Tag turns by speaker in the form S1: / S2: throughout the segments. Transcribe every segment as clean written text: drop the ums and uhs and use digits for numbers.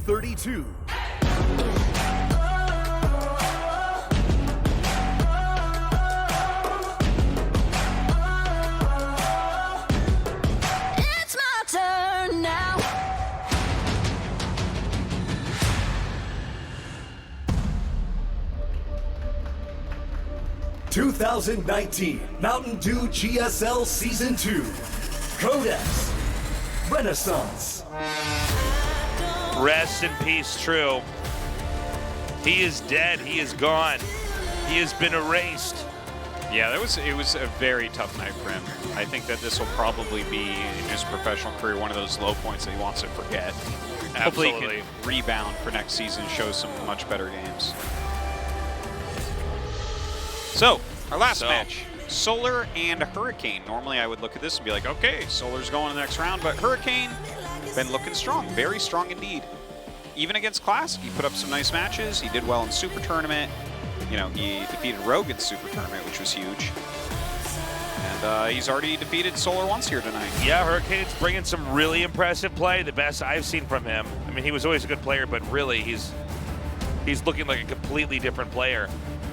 S1: Ro.32.
S2: It's my turn now.
S1: '19 Mountain Dew GSL Season 2. Codex. Renaissance.
S3: Rest in peace, True. He is dead. He is gone. He has been erased.
S4: Yeah, it was a very tough night for him. I think that this will probably be in his professional career one of those low points that he wants to forget. Hopefully he can rebound for next season and show some much better games. So, our last match, Solar and Hurricane. Normally I would look at this and be like, okay, Solar's going to the next round, but Hurricane been looking strong, very strong indeed. Even against Classic, he put up some nice matches. He did well in Super Tournament. You know, he defeated Rogue in Super Tournament, which was huge. And he's already defeated Solar once here tonight.
S3: Yeah, Hurricane's bringing some really impressive play, the best I've seen from him. I mean, he was always a good player, but really he's looking like a completely different player.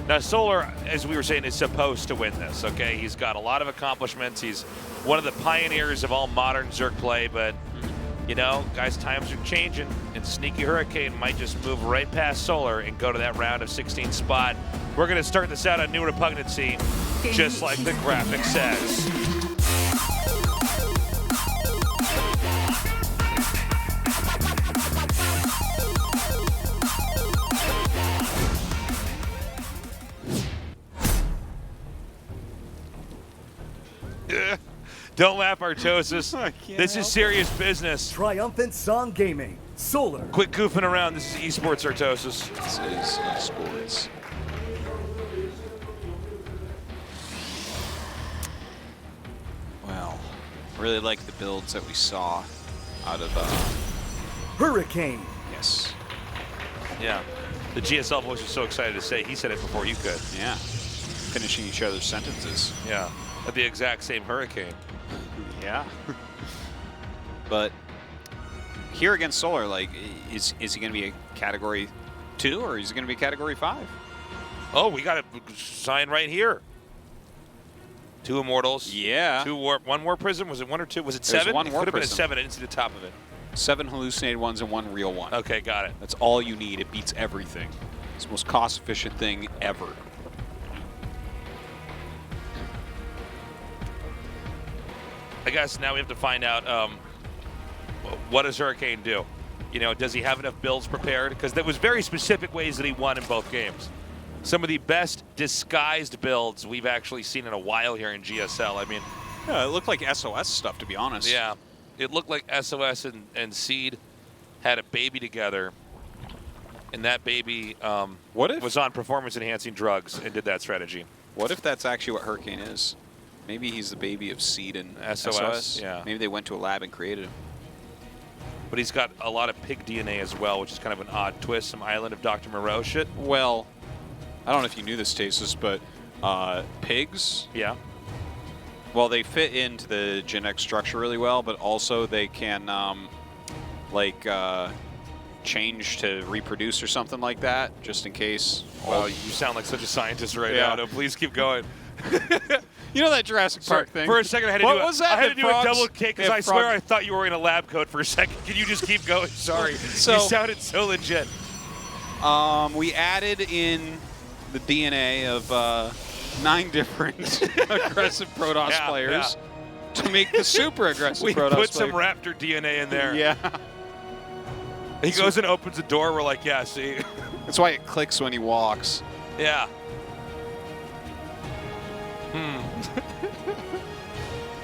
S3: Now, Solar, as we were saying, is supposed to win this, okay? He's got a lot of accomplishments. He's one of the pioneers of all modern Zerg play, but, you know, guys, times are changing, and Sneaky Hurricane might just move right past Solar and go to that round of 16 spot. We're going to start this out on New Repugnancy, just like the graphic says. Don't laugh, Artosis. This is serious business.
S1: Triumphant Song Gaming. Solar.
S3: Quit goofing around. This is esports, Artosis.
S4: This is esports. Well, really like the builds that we saw out of
S1: Hurricane.
S4: yes.
S3: Yeah. The GSL voice was so excited to say. He said it before you could.
S4: Yeah. Finishing each other's sentences.
S3: Yeah. At the exact same Hurricane.
S4: Yeah. But here against Solar, like, is he going to be a Category 2 or is he going to be Category 5?
S3: Oh, we got a sign right here. 2 Immortals.
S4: Yeah.
S3: 2 Warp. 1 Warp Prism. Was it 1 or 2? Was it
S4: There's
S3: 7?
S4: one
S3: It
S4: Warp
S3: could have been a
S4: Prism.
S3: 7. I didn't see the top of it.
S4: 7 hallucinated ones and 1 real one.
S3: Okay, got it.
S4: That's all you need. It beats everything. It's the most cost-efficient thing ever.
S3: I guess now we have to find out what does Hurricane do? You know, does he have enough builds prepared? Because there was very specific ways that he won in both games. Some of the best disguised builds we've actually seen in a while here in GSL. I mean,
S4: Yeah, it looked like SOS stuff, to be honest.
S3: yeah, it looked like SOS and Seed had a baby together, and that baby
S4: What if-
S3: was on performance-enhancing drugs and did that strategy.
S4: What if that's actually what Hurricane is? Maybe he's the baby of Seed and SOS.
S3: yeah.
S4: Maybe they went to a lab and created him.
S3: But he's got a lot of pig DNA as well, which is kind of an odd twist, some Island of Dr. Moreau shit.
S4: Well, I don't know if you knew this, Tasis, but pigs,
S3: Yeah.
S4: well, they fit into the genetic structure really well, but also they can, change to reproduce or something like that, just in case.
S3: Well, you sound like such a scientist right
S4: Yeah.
S3: now. No, please keep going.
S4: You know that Jurassic Park thing?
S3: For a second, I had to
S4: What
S3: do
S4: was that?
S3: I had to
S4: The
S3: do
S4: frogs?
S3: a double kick because
S4: Yeah,
S3: I swear
S4: frog-
S3: I thought you were in a lab coat for a second. Can you just keep going? Sorry.
S4: So-
S3: you sounded so legit.
S4: We added in the DNA of 9 different aggressive Protoss
S3: Yeah,
S4: players to make the super aggressive
S3: We
S4: Protoss
S3: put some
S4: player.
S3: raptor DNA in there.
S4: Yeah.
S3: He goes and opens the door. We're like, yeah, see?
S4: That's why it clicks when he walks.
S3: Yeah.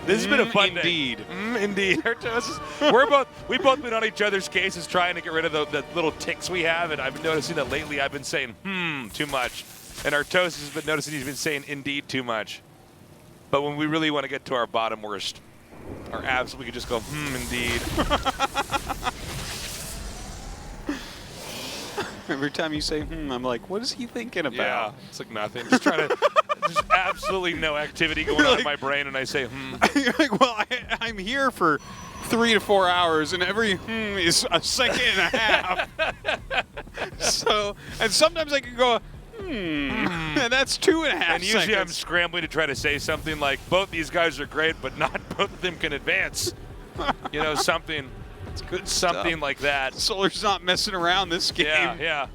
S3: This has been a fun
S4: Indeed.
S3: day. Indeed. We've both been on each other's cases trying to get rid of the little ticks we have, and I've been noticing that lately I've been saying, too much. And Artosis has been noticing he's been saying indeed too much. But when we really want to get to our bottom worst, our abs, we could just go, indeed.
S4: Every time you say, I'm like, what is he thinking about?
S3: Yeah, it's like nothing. Just trying to, there's absolutely no activity going on in my brain, and I say,
S4: You're like, well, I'm here for 3 to 4 hours, and every is a second and a half. So, and sometimes I can go, and that's 2.5
S3: And usually I'm
S4: seconds.
S3: scrambling to try to say something like, both these guys are great, but not both of them can advance. You know, something
S4: Good
S3: something
S4: stuff.
S3: like that.
S4: Solar's not messing around this game.
S3: Yeah, yeah.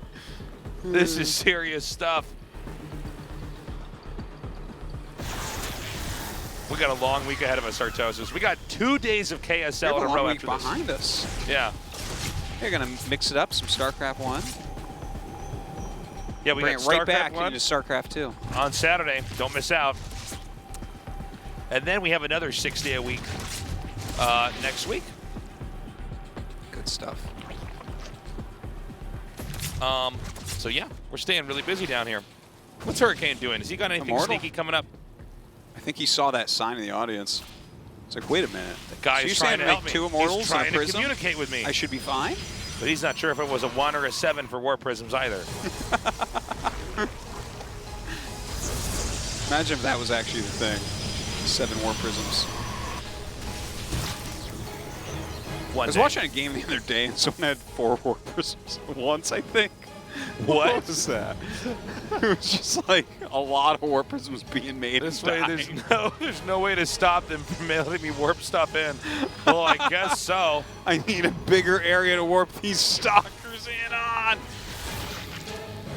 S3: This is serious stuff. We got a long week ahead of us, Artosis. We got 2 days of
S4: We have
S3: KSL in
S4: a
S3: a
S4: long
S3: row
S4: week
S3: after this.
S4: behind us.
S3: Yeah.
S4: They're gonna mix it up, some StarCraft 1.
S3: Yeah, we
S4: Bring
S3: got
S4: it right
S3: StarCraft
S4: back
S3: 1
S4: into StarCraft 2.
S3: on Saturday. Don't miss out. And then we have another 6-day-a-week next week.
S4: Good stuff.
S3: So yeah, we're staying really busy down here. What's Hurricane doing? Has he got anything
S4: Immortal?
S3: sneaky coming up?
S4: I think he saw that sign in the audience. It's like, wait a minute.
S3: The guy
S4: So
S3: is
S4: you're
S3: trying
S4: saying
S3: to
S4: make
S3: help me.
S4: 2 Immortals
S3: He's trying
S4: and a
S3: to
S4: Prism?
S3: communicate with me.
S4: I should be fine?
S3: But he's not sure if it was a 1 or a 7 for War Prisms either.
S4: Imagine if that was actually the thing. 7 War Prisms. I was watching a game the other day and someone had 4 War Prisms at once, I think. What was that? It was just like a lot of War Prisms being made.
S3: This
S4: and
S3: way,
S4: dying.
S3: there's no way to stop them from letting me warp stuff in. Well, I guess so.
S4: I need a bigger area to warp these stalkers in on.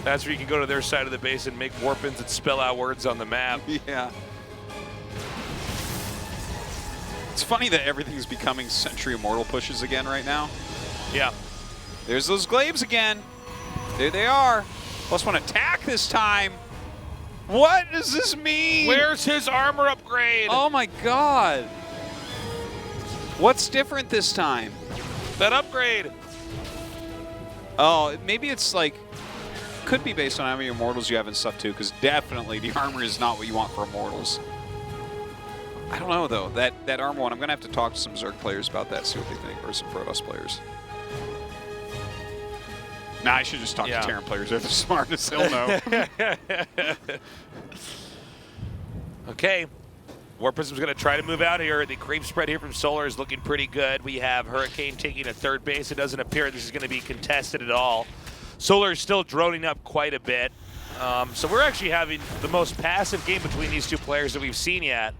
S3: That's where you can go to their side of the base and make warp-ins that spell out words on the map.
S4: Yeah. It's funny that everything's becoming Century Immortal pushes again right now.
S3: Yeah.
S4: There's those glaives again. There they are. Plus one attack this time. What does this mean?
S3: Where's his armor upgrade?
S4: Oh my god. What's different this time?
S3: That upgrade.
S4: Oh, maybe it's like, could be based on how many Immortals you have and stuff too, because definitely the armor is not what you want for Immortals. I don't know though, that armor one, I'm gonna have to talk to some Zerg players about that, see what they think, or some Protoss players. Nah, I should just talk to Terran players, they're the smartest, they'll know.
S3: Okay. War Prism's going to try to move out here. The creep spread here from Solar is looking pretty good. We have Hurricane taking a 3rd base. It doesn't appear this is going to be contested at all. Solar is still droning up quite a bit. So we're actually having the most passive game between these 2 players that we've seen yet.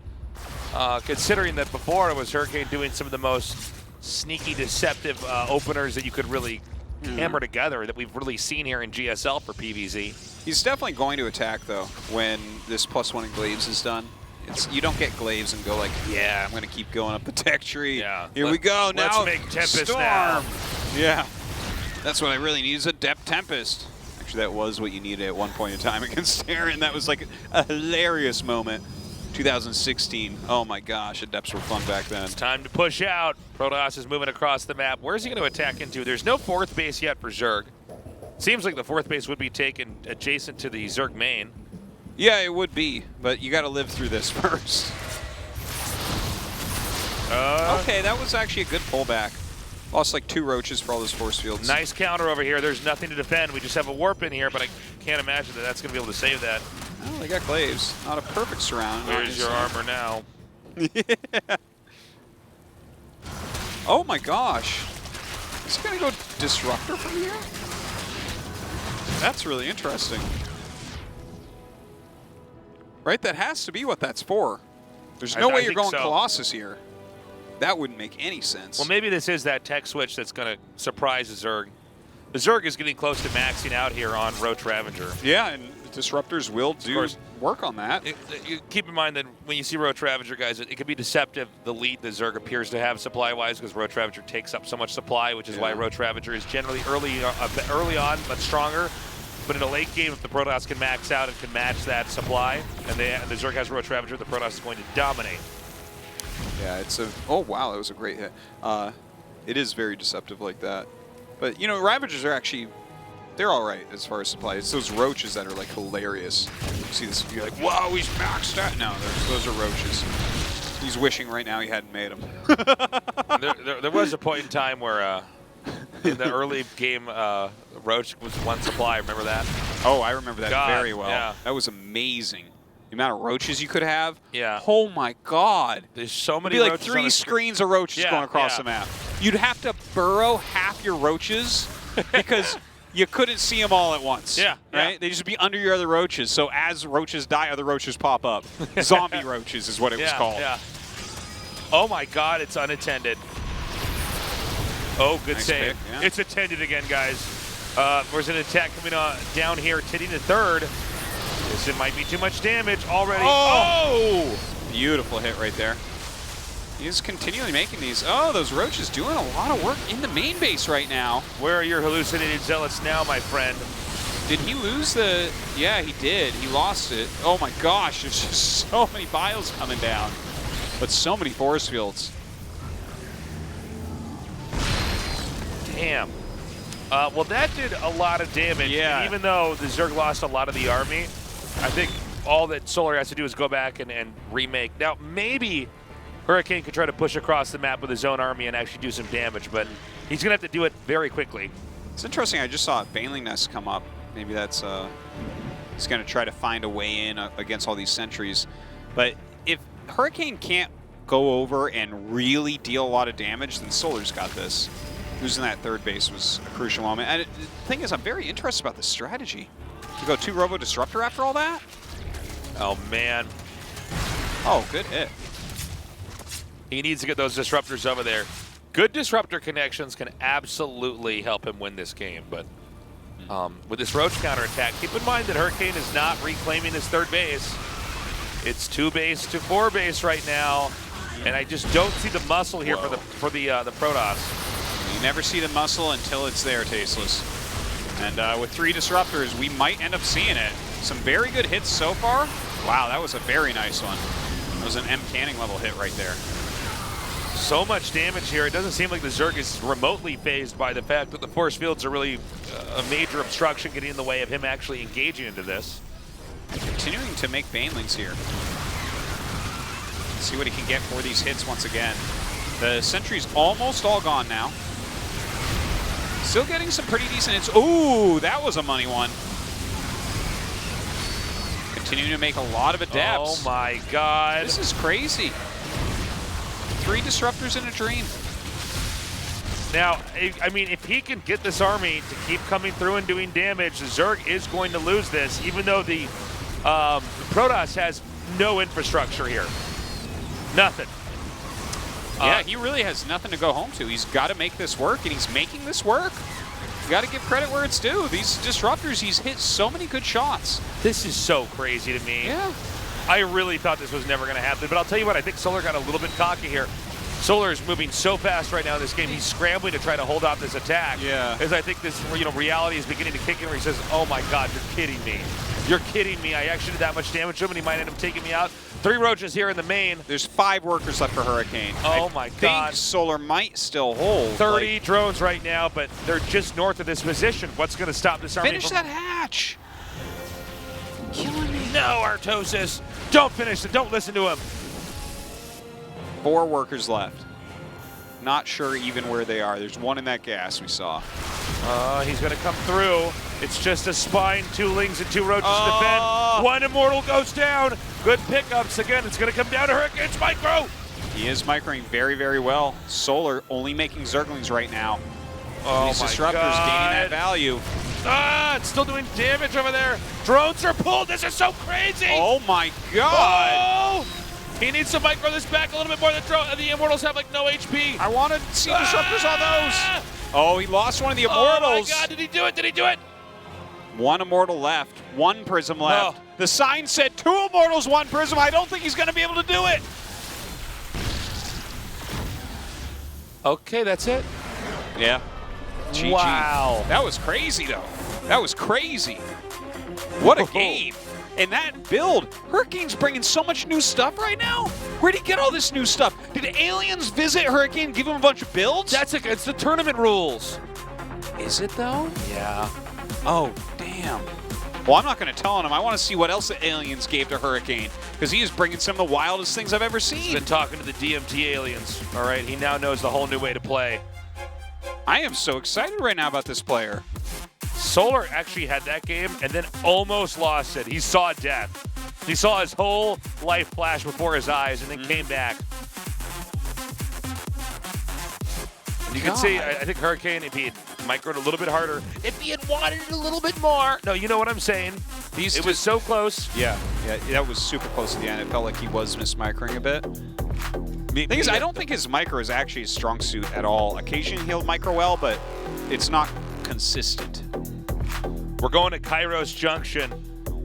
S3: Considering that before it was Hurricane doing some of the most sneaky, deceptive openers that you could really hammer together that we've really seen here in GSL for PvZ.
S4: He's definitely going to attack though when this +1 in Glaives is done. You don't get Glaives and go like, yeah, I'm going to keep going up the tech tree.
S3: Yeah.
S4: Here we go.
S3: Let's
S4: Now,
S3: make Tempest
S4: Storm.
S3: now.
S4: Yeah. That's what I really need is a Adept Tempest. Actually, that was what you needed at one point in time against Terran. That was like a hilarious moment. 2016. Oh my gosh, Adepts were fun back then.
S3: It's time to push out. Protoss is moving across the map. Where's he going to attack into? There's no 4th base yet for Zerg. Seems like the 4th base would be taken adjacent to the Zerg main.
S4: Yeah, it would be, but you got to live through this first. Okay, that was actually a good pullback. Lost like 2 roaches for all those force fields.
S3: Nice counter over here. There's nothing to defend. We just have a warp in here, but I can't imagine that that's going to be able to save that.
S4: Well, they got Glaives. Not a perfect surround.
S3: Where's your armor now?
S4: Yeah. Oh my gosh. Is he going to go Disruptor from here? That's really interesting. Right? That has to be what that's for. There's no way you're going Colossus here. That wouldn't make any sense.
S3: Well, maybe this is that tech switch that's going to surprise the Zerg. The Zerg is getting close to maxing out here on Roach Ravager.
S4: Yeah, and Disruptors will do work on that.
S3: You keep in mind that when you see Roach Ravager, guys, it can be deceptive the lead the Zerg appears to have supply-wise because Roach Ravager takes up so much supply, which is why Roach Ravager is generally early on but stronger. But in a late game, if the Protoss can max out and can match that supply, and the Zerg has Roach Ravager, the Protoss is going to dominate.
S4: Yeah, it's a... Oh, wow, that was a great hit. It is very deceptive like that. But, you know, Ravagers are actually... They're all right as far as supply. It's those roaches that are, like, hilarious. You see this, you're like, whoa, he's maxed out. No, those are roaches. He's wishing right now he hadn't made them.
S3: there was a point in time where... in the early game, Roach was 1 supply. Remember that?
S4: Oh, I remember that very well.
S3: Yeah.
S4: That was amazing. The amount of roaches you could have.
S3: Yeah.
S4: Oh my God.
S3: There's so many.
S4: It'd be like
S3: roaches
S4: 3 screens of roaches going across the map. You'd have to burrow half your roaches because you couldn't see them all at once.
S3: Yeah.
S4: Right?
S3: Yeah.
S4: They just be under your other roaches. So as roaches die, other roaches pop up. Zombie roaches is what it was called.
S3: Yeah. Oh my God, it's unattended. Oh, good
S4: Nice
S3: save.
S4: pick, yeah.
S3: It's attended again, guys. There's an attack coming on down here, hitting the third. This might be too much damage already. Oh!
S4: Beautiful hit right there. He's continually making these. Oh, those roaches doing a lot of work in the main base right now.
S3: Where are your hallucinated zealots now, my friend?
S4: Did he lose the... Yeah, he did. He lost it. Oh my gosh, there's just so many biles coming down. But so many force fields.
S3: Damn. Well, that did a lot of damage.
S4: Yeah.
S3: And even though the Zerg lost a lot of the army, I think all that Solar has to do is go back and remake. Now, maybe Hurricane could try to push across the map with his own army and actually do some damage, but he's going to have to do it very quickly.
S4: It's interesting. I just saw Baneling Nest come up. Maybe that's... he's going to try to find a way in against all these sentries. But if Hurricane can't go over and really deal a lot of damage, then Solar's got this. Losing that third base was a crucial moment. And the thing is, I'm very interested about this strategy. You go 2 Robo Disruptor after all that?
S3: Oh, man.
S4: Oh, good hit.
S3: He needs to get those disruptors over there. Good disruptor connections can absolutely help him win this game, but with this Roach counterattack, keep in mind that Hurricane is not reclaiming his third base. It's 2 base to 4 base right now, and I just don't see the muscle here for the Protoss.
S4: You never see the muscle until it's there, Tasteless. And with 3 disruptors, we might end up seeing it. Some very good hits so far. Wow, that was a very nice one. That was an M Canning level hit right there.
S3: So much damage here. It doesn't seem like the Zerg is remotely phased by the fact that the force fields are really a major obstruction getting in the way of him actually engaging into this.
S4: Continuing to make Banelings here. See what he can get for these hits once again. The sentry's almost all gone now. Still getting some pretty decent hits. Ooh, that was a money one. Continuing to make a lot of adepts.
S3: Oh my God.
S4: This is crazy. 3 disruptors in a dream.
S3: Now, I mean, if he can get this army to keep coming through and doing damage, the Zerg is going to lose this, even though the Protoss has no infrastructure here. Nothing.
S4: Yeah, he really has nothing to go home to. He's got to make this work, and he's making this work. You got to give credit where it's due. These disruptors, he's hit so many good shots.
S3: This is so crazy to me.
S4: Yeah.
S3: I really thought this was never going to happen, but I'll tell you what, I think Solar got a little bit cocky here. Solar is moving so fast right now in this game. He's scrambling to try to hold off this attack.
S4: Yeah.
S3: As I think this, reality is beginning to kick in where he says, oh my God, you're kidding me. You're kidding me. I actually did that much damage to him, and he might end up taking me out. 3 roaches here in the main.
S4: There's 5 workers left for Hurricane.
S3: Oh my God.
S4: I think Solar might still hold.
S3: 30 drones right now, but they're just north of this position. What's going to stop this army?
S4: Finish that hatch. Killing me.
S3: No, Artosis. Don't finish it. Don't listen to him.
S4: 4 workers left. Not sure even where they are. There's 1 in that gas we saw.
S3: He's going to come through. It's just a spine, 2 lings, and 2 roaches to defend. 1 immortal goes down. Good pickups. Again, it's going to come down to Hurricane's micro.
S4: He is microing very, very well. Solar only making Zerglings right now.
S3: Oh
S4: These
S3: my
S4: disruptors
S3: God.
S4: gaining that value.
S3: It's still doing damage over there. Drones are pulled. This is so crazy.
S4: Oh my God.
S3: Oh! He needs to micro this back a little bit more. The Immortals have like no HP.
S4: I want to see disruptors on those. Oh, he lost one of the Immortals.
S3: Oh my God, did he do it? Did he do it?
S4: 1 Immortal left, 1 Prism left.
S3: Oh.
S4: The sign said 2 Immortals, 1 Prism. I don't think he's going to be able to do it.
S3: Okay, that's it.
S4: Yeah. GG.
S3: Wow.
S4: That was crazy, though. That was crazy. What a game. And that build, Hurricane's bringing so much new stuff right now. Where'd he get all this new stuff? Did aliens visit Hurricane, give him a bunch of builds?
S3: It's the tournament rules.
S4: Is it, though?
S3: Yeah.
S4: Oh, damn. Well, I'm not going to tell him. I want to see what else the aliens gave to Hurricane, because he is bringing some of the wildest things I've ever
S3: He's
S4: seen.
S3: been talking to the DMT aliens. All right, he now knows the whole new way to play.
S4: I am so excited right now about this player.
S3: Solar actually had that game and then almost lost it. He saw death. He saw his whole life flash before his eyes and then came back. And you can see, I think Hurricane, if he had microed a little bit harder. If he had wanted it a little bit more. No, you know what I'm saying. It was so close.
S4: Yeah, that was super close at the end. It felt like he was mismicroing a bit. The thing is, I don't think his micro is actually his strong suit at all. Occasionally he'll micro well, but it's not consistent.
S3: We're going to Kairos Junction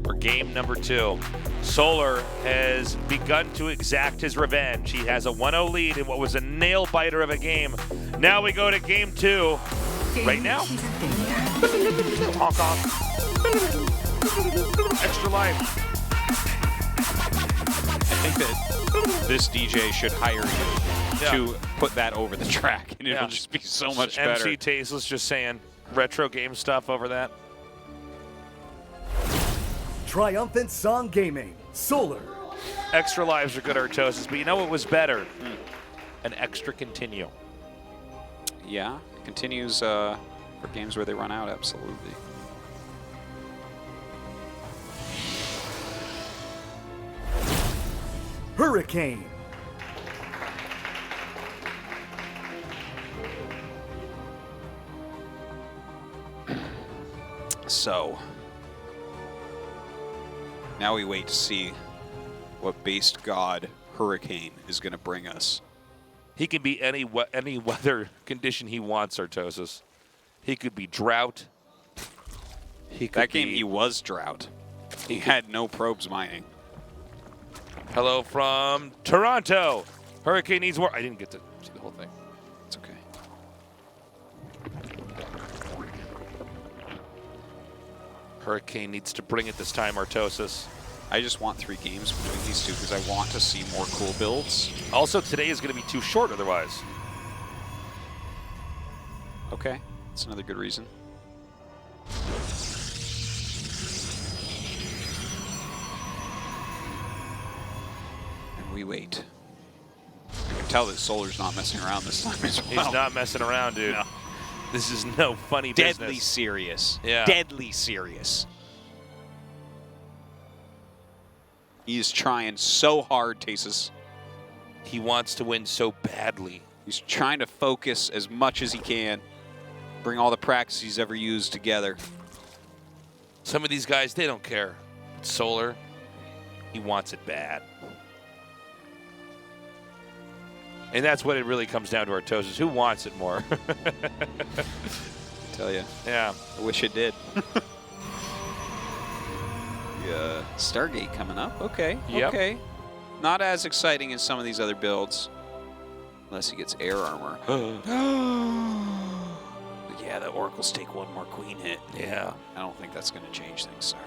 S3: for game number 2. Solar has begun to exact his revenge. He has a 1-0 lead in what was a nail-biter of a game. Now we go to game 2. Right now. Honk, honk. Extra life.
S4: I think that this DJ should hire you to put that over the track, and it'll just be so much better.
S3: MC Tasteless just saying retro game stuff over that.
S1: Triumphant Song Gaming, Solar.
S3: Extra lives are good, Artosis, but you know what was better? An extra continue.
S4: Yeah, continues for games where they run out, absolutely.
S1: Hurricane.
S4: So, now we wait to see what based god Hurricane is going to bring us.
S3: He can be any weather condition he wants, Artosis. He could be drought.
S4: That game, he was drought. He had no probes mining.
S3: Hello from Toronto. Hurricane needs more. I didn't get to see the whole thing.
S4: It's okay.
S3: Hurricane needs to bring it this time, Artosis.
S4: I just want 3 games between these two because I want to see more cool builds.
S3: Also, today is going to be too short otherwise.
S4: Okay, that's another good reason. And we wait. I can tell that Solar's not messing around this time as well.
S3: He's not messing around, dude. No. This is no funny business.
S4: Deadly serious.
S3: Yeah.
S4: Deadly serious. He's trying so hard, Tasis.
S3: He wants to win so badly.
S4: He's trying to focus as much as he can. Bring all the practice he's ever used together.
S3: Some of these guys, they don't care. But Solar, he wants it bad. And that's what it really comes down to, Artosis. Who wants it more?
S4: Tell you.
S3: Yeah.
S4: I wish it did. Yeah. Stargate coming up. Okay.
S3: Yep.
S4: Okay. Not as exciting as some of these other builds. Unless he gets air armor. Yeah, the Oracles take 1 more queen hit.
S3: Yeah.
S4: I don't think that's going to change things. Sorry.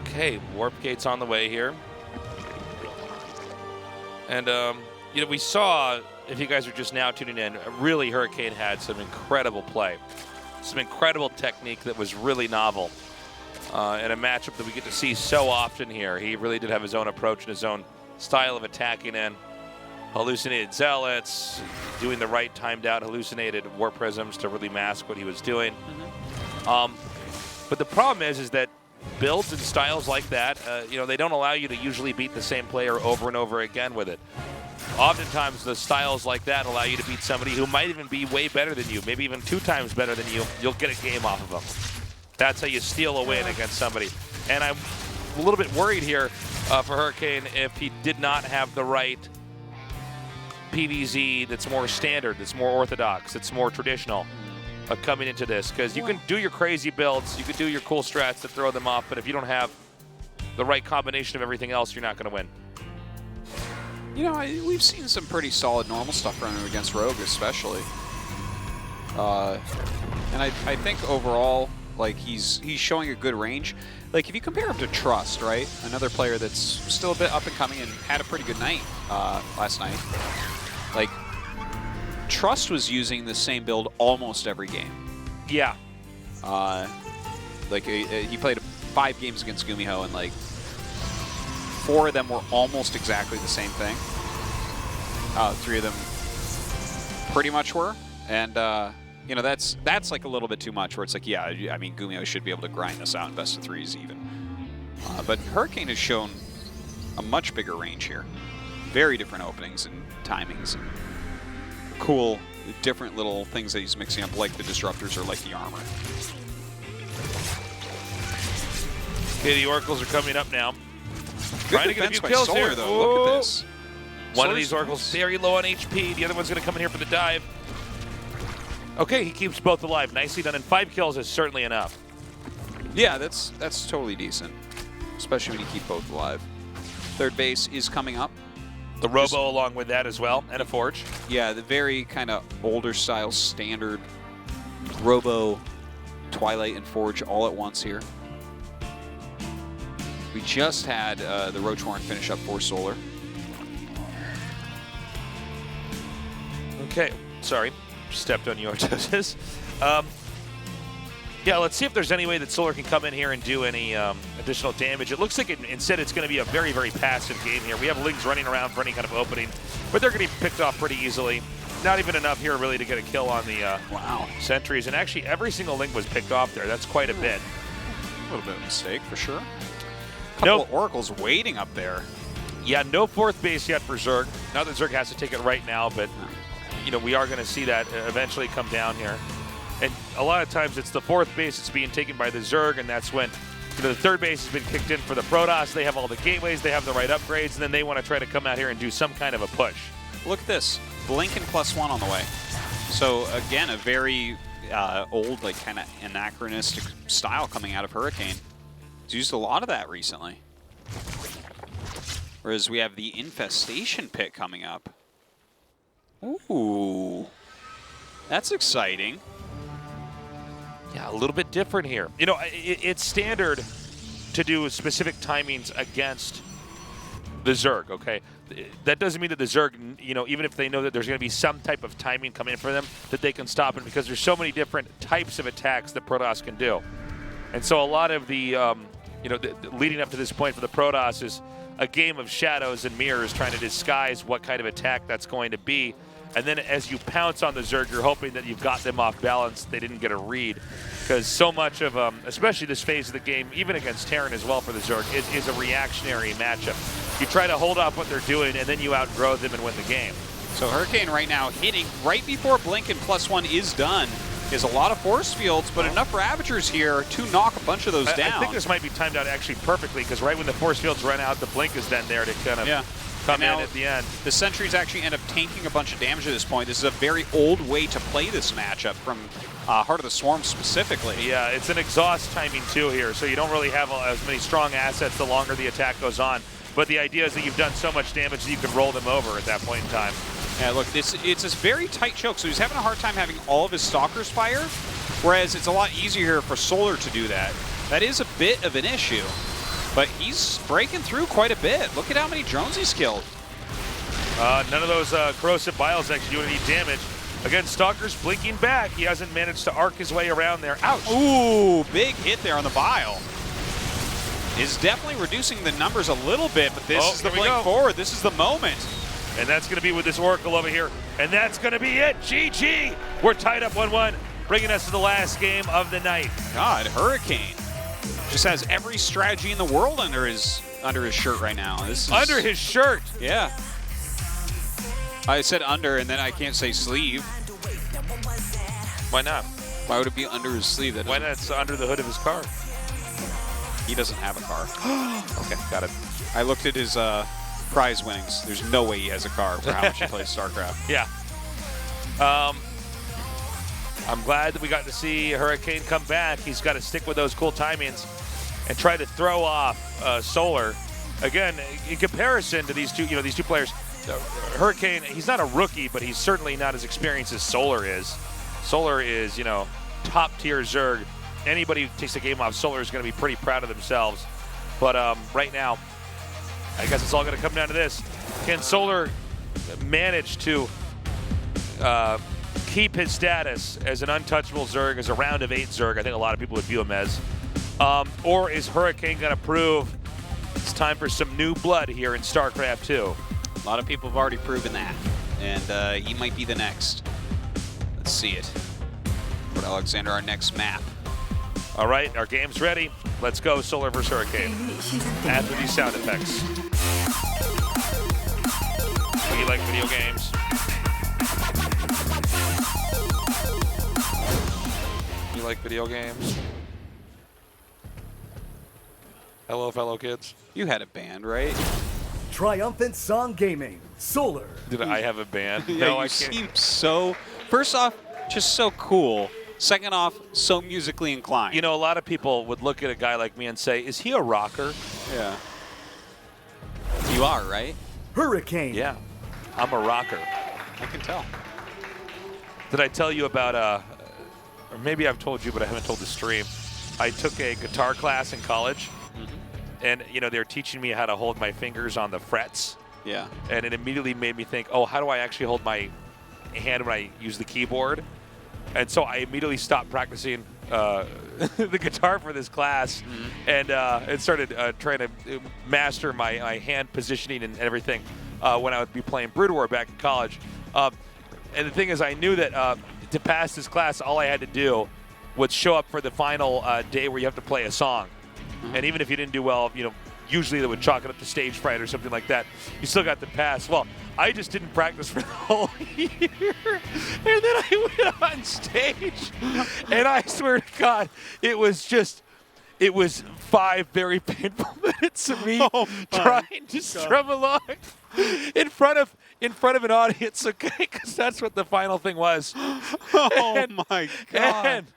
S3: Okay, Warp Gate's on the way here. And, you know, we saw, if you guys are just now tuning in, really Hurricane had some incredible play. Some incredible technique that was really novel. In a matchup that we get to see so often here. He really did have his own approach and his own style of attacking in. Hallucinated Zealots, doing the right timed out hallucinated Warp Prisms to really mask what he was doing. But the problem is that builds and styles like that, you know, they don't allow you to usually beat the same player over and over again with it. Oftentimes, the styles like that allow you to beat somebody who might even be way better than you, maybe even 2 times better than you. You'll get a game off of them. That's how you steal a win against somebody. And I'm a little bit worried here for Hurricane if he did not have the right PVZ that's more standard, that's more orthodox, that's more traditional coming into this. Because you can do your crazy builds, you can do your cool strats to throw them off, but if you don't have the right combination of everything else, you're not going to win.
S4: You know, we've seen some pretty solid normal stuff running against Rogue, especially. And I think overall, like, he's showing a good range. Like, if you compare him to Trust, right? Another player that's still a bit up and coming and had a pretty good night last night. Like, Trust was using the same build almost every game.
S3: Yeah.
S4: Like, he played 5 games against Gumiho, and, like, 4 of them were almost exactly the same thing. 3 of them pretty much were. And, you know, that's like a little bit too much, where it's like, yeah, I mean, Gumiho should be able to grind this out in best of 3s even. But Hurricane has shown a much bigger range here. Very different openings and timings. And cool, different little things that he's mixing up, like the disruptors or like the armor.
S3: Okay, the Oracles are coming up now.
S4: Good
S3: Trying to get a
S4: defense
S3: few
S4: by
S3: kills
S4: Solar,
S3: here.
S4: though. Look at this.
S3: One of these Oracles very low on HP. The other one's going to come in here for the dive. Okay, he keeps both alive. Nicely done, and 5 kills is certainly enough.
S4: Yeah, that's totally decent, especially when you keep both alive. Third base is coming up.
S3: The Robo along with that as well, and a Forge.
S4: Yeah, the very kind of older style standard Robo, Twilight, and Forge all at once here. We just had the Roachhorn finish up for Solar.
S3: Okay, sorry, stepped on your toes. Yeah, let's see if there's any way that Solar can come in here and do any additional damage. It looks like instead it's going to be a very, very passive game here. We have Lings running around for any kind of opening, but they're going to be picked off pretty easily. Not even enough here really to get a kill on the sentries. And actually, every single Ling was picked off there. That's quite a bit.
S4: A little bit of a mistake for sure. Couple of Oracles waiting up there.
S3: Yeah, no 4th base yet for Zerg. Not that Zerg has to take it right now, but you know, we are going to see that eventually come down here. And a lot of times it's the 4th base that's being taken by the Zerg, and that's when the 3rd base has been kicked in for the Protoss. They have all the gateways, they have the right upgrades, and then they want to try to come out here and do some kind of a push.
S4: Look at this. Blinken +1 on the way. So again, a very old, like kind of anachronistic style coming out of Hurricane. He's used a lot of that recently. Whereas we have the Infestation Pit coming up. Ooh. That's exciting.
S3: Yeah, a little bit different here. You know, it's standard to do specific timings against the Zerg, okay? That doesn't mean that the Zerg, you know, even if they know that there's going to be some type of timing coming in for them, that they can stop it, because there's so many different types of attacks that Protoss can do. And so a lot of the, you know, leading up to this point for the Protoss is a game of shadows and mirrors trying to disguise what kind of attack that's going to be. And then as you pounce on the Zerg, you're hoping that you've got them off balance, they didn't get a read. Because so much of, especially this phase of the game, even against Terran as well for the Zerg, is a reactionary matchup. You try to hold off what they're doing, and then you outgrow them and win the game.
S4: So Hurricane right now hitting right before Blinken +1 is done. Is a lot of force fields, but enough Ravagers here to knock a bunch of those down.
S3: I think this might be timed out actually perfectly, because right when the force fields run out, the Blink is then there to kind of come in at the end.
S4: The Sentries actually end up tanking a bunch of damage at this point. This is a very old way to play this matchup from Heart of the Swarm specifically.
S3: Yeah, it's an exhaust timing too here, so you don't really have as many strong assets the longer the attack goes on. But the idea is that you've done so much damage that you can roll them over at that point in time.
S4: Yeah, look, it's a very tight choke, so he's having a hard time having all of his Stalkers fire, whereas it's a lot easier for Solar to do that. That is a bit of an issue, but he's breaking through quite a bit. Look at how many drones he's killed.
S3: None of those corrosive biles actually doing any damage. Again, Stalker's blinking back. He hasn't managed to arc his way around there. Ouch!
S4: Ooh, big hit there on the bile. Is definitely reducing the numbers a little bit, but this is the blink forward. This is the moment.
S3: And that's going to be with this Oracle over here. And that's going to be it. GG. We're tied up 1-1, bringing us to the last game of the night.
S4: God, Hurricane just has every strategy in the world under his shirt right now. This is,
S3: under his shirt?
S4: Yeah. I said under, and then I can't say sleeve.
S3: Why not?
S4: Why would it be under his sleeve?
S3: Why not? It's under the hood of his car.
S4: He doesn't have a car.
S3: Okay, got it.
S4: I looked at his prize winnings. There's no way he has a car for how much he plays StarCraft.
S3: Yeah. I'm glad that we got to see Hurricane come back. He's got to stick with those cool timings and try to throw off Solar. Again, in comparison to these two players, Hurricane, he's not a rookie, but he's certainly not as experienced as Solar is. Solar is, top tier Zerg. Anybody who takes a game off Solar is going to be pretty proud of themselves. But right now, I guess it's all going to come down to this. Can Solar manage to keep his status as an untouchable Zerg, as a round of 8 Zerg? I think a lot of people would view him as. Or is Hurricane going to prove it's time for some new blood here in StarCraft 2?
S4: A lot of people have already proven that, and he might be the next. Let's see it. Put Alexander, our next map.
S3: All right, our game's ready. Let's go, Solar vs. Hurricane. After these sound effects. We like video games. like video games. Hello, fellow kids.
S4: You had a band, right?
S1: Triumphant Song Gaming. Solar.
S3: Did I have a band?
S4: Yeah,
S3: No,
S4: you
S3: I can't.
S4: seem so. First off, just so cool. Second off, so musically inclined.
S3: You know, a lot of people would look at a guy like me and say, "Is he a rocker?"
S4: Yeah. You are, right?
S1: Hurricane.
S3: Yeah, I'm a rocker.
S4: I can tell.
S3: Did I tell you about, or maybe I've told you, but I haven't told the stream. I took a guitar class in college, and, you know, they were teaching me how to hold my fingers on the frets.
S4: Yeah.
S3: And it immediately made me think, oh, how do I actually hold my hand when I use the keyboard? And so I immediately stopped practicing the guitar for this class, and started trying to master my hand positioning and everything when I would be playing Brood War back in college. And the thing is, I knew that to pass this class, all I had to do was show up for the final day where you have to play a song. And even if you didn't do well, you know, usually they would chalk it up to stage fright or something like that. You still got the pass. Well, I just didn't practice for the whole year. And then I went on stage. And I swear to God, it was 5 very painful minutes of me trying to strum along in front of an audience, okay? Because that's what the final thing was.
S4: My God.
S3: And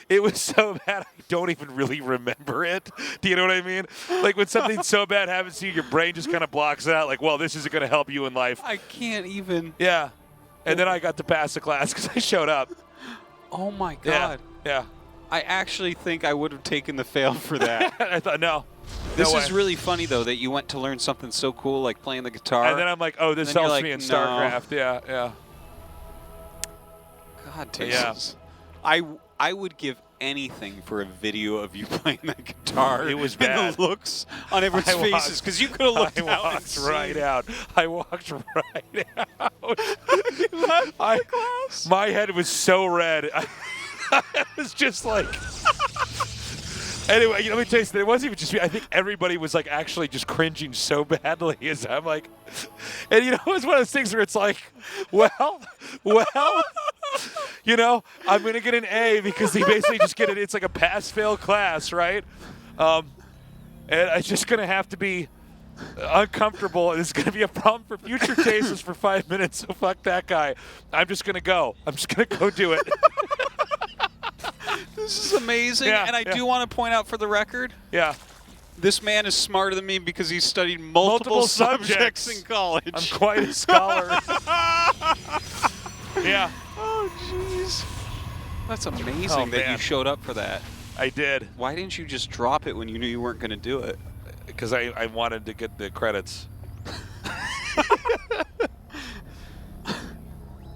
S3: it was so bad I don't even really remember it. Do you know what I mean? Like when something so bad happens to you, your brain just kind of blocks it out. Like, well, this isn't going to help you in life.
S4: I can't even.
S3: Yeah. And then I got to pass the class because I showed up.
S4: Oh, my God.
S3: Yeah.
S4: I actually think I would have taken the fail for that.
S3: I thought, no.
S4: This
S3: No
S4: is
S3: way.
S4: really funny, though, that you went to learn something so cool like playing the guitar.
S3: And then I'm like, oh, this
S4: And then
S3: helps
S4: you're
S3: me
S4: like,
S3: in
S4: no.
S3: StarCraft. Yeah.
S4: God, Texas. I would give anything for a video of you playing that guitar.
S3: It was
S4: and
S3: bad.
S4: the looks on everyone's
S3: I walked-
S4: faces, because you could have looked
S3: I
S4: out and
S3: walked
S4: seen.
S3: right out. I walked right out.
S4: Class?
S3: My head was so red. I was just like. Anyway, let me tell you something. It wasn't even just me. I think everybody was like actually just cringing so badly. As I'm like, and you know, it was one of those things where it's like, well, you know, I'm gonna get an A because they basically just get it. It's like a pass-fail class, right? And it's just gonna have to be uncomfortable. It's gonna be a problem for future cases for 5 minutes. So fuck that guy. I'm just gonna go. I'm just gonna go do it.
S4: This is amazing,
S3: Yeah,
S4: and I do want to point out for the record,
S3: Yeah.
S4: this man is smarter than me because he studied multiple subjects in college.
S3: I'm quite a scholar. Yeah,
S4: Oh, jeez. That's amazing
S3: Oh,
S4: that you
S3: man.
S4: showed up for that.
S3: I did.
S4: Why didn't you just drop it when you knew you weren't going to do it?
S3: Because I wanted to get the credits.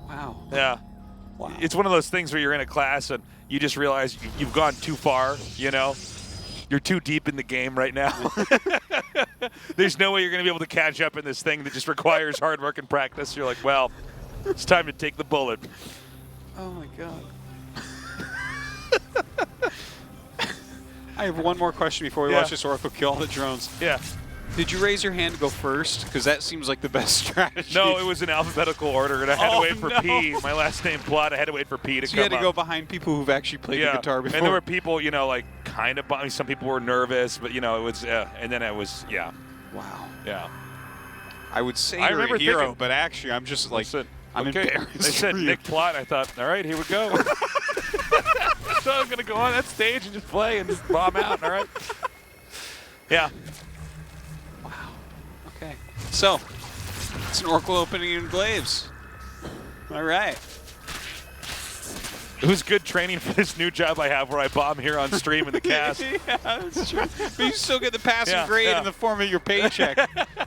S4: Wow.
S3: Yeah.
S4: Wow.
S3: It's one of those things where you're in a class and you just realize you've gone too far, you know? You're too deep in the game right now. There's no way you're going to be able to catch up in this thing that just requires hard work and practice. You're like, well, it's time to take the bullet.
S4: Oh, my God. I have one more question before we
S3: Yeah.
S4: watch this Oracle kill all the drones.
S3: Yeah.
S4: Did you raise your hand to go first? Because that seems like the best strategy.
S3: No, it was in alphabetical order, and I had to
S4: Oh,
S3: wait for
S4: no.
S3: P. My last name Plot. I had to wait for P to
S4: So
S3: come
S4: you had to
S3: up.
S4: go behind people who've actually played the guitar before.
S3: And there were people, you know, like kind of. Some people were nervous, but you know, it was. And then it was, yeah.
S4: Wow. I would say
S3: I
S4: you're
S3: remember
S4: a hero,
S3: thinking-
S4: but actually I'm just like,
S3: Listen,
S4: I'm
S3: okay.
S4: embarrassed
S3: They said
S4: for you.
S3: Nick Plot. I thought, all right, here we go. So I'm gonna go on that stage and just play and just bomb out. All right. Yeah.
S4: Okay. So, it's an Oracle opening in Glaives. All right.
S3: It was good training for this new job I have, where I bomb here on stream in the cast.
S4: Yeah, that's true. But you still get the passing
S3: Yeah,
S4: grade
S3: yeah.
S4: in the form of your paycheck.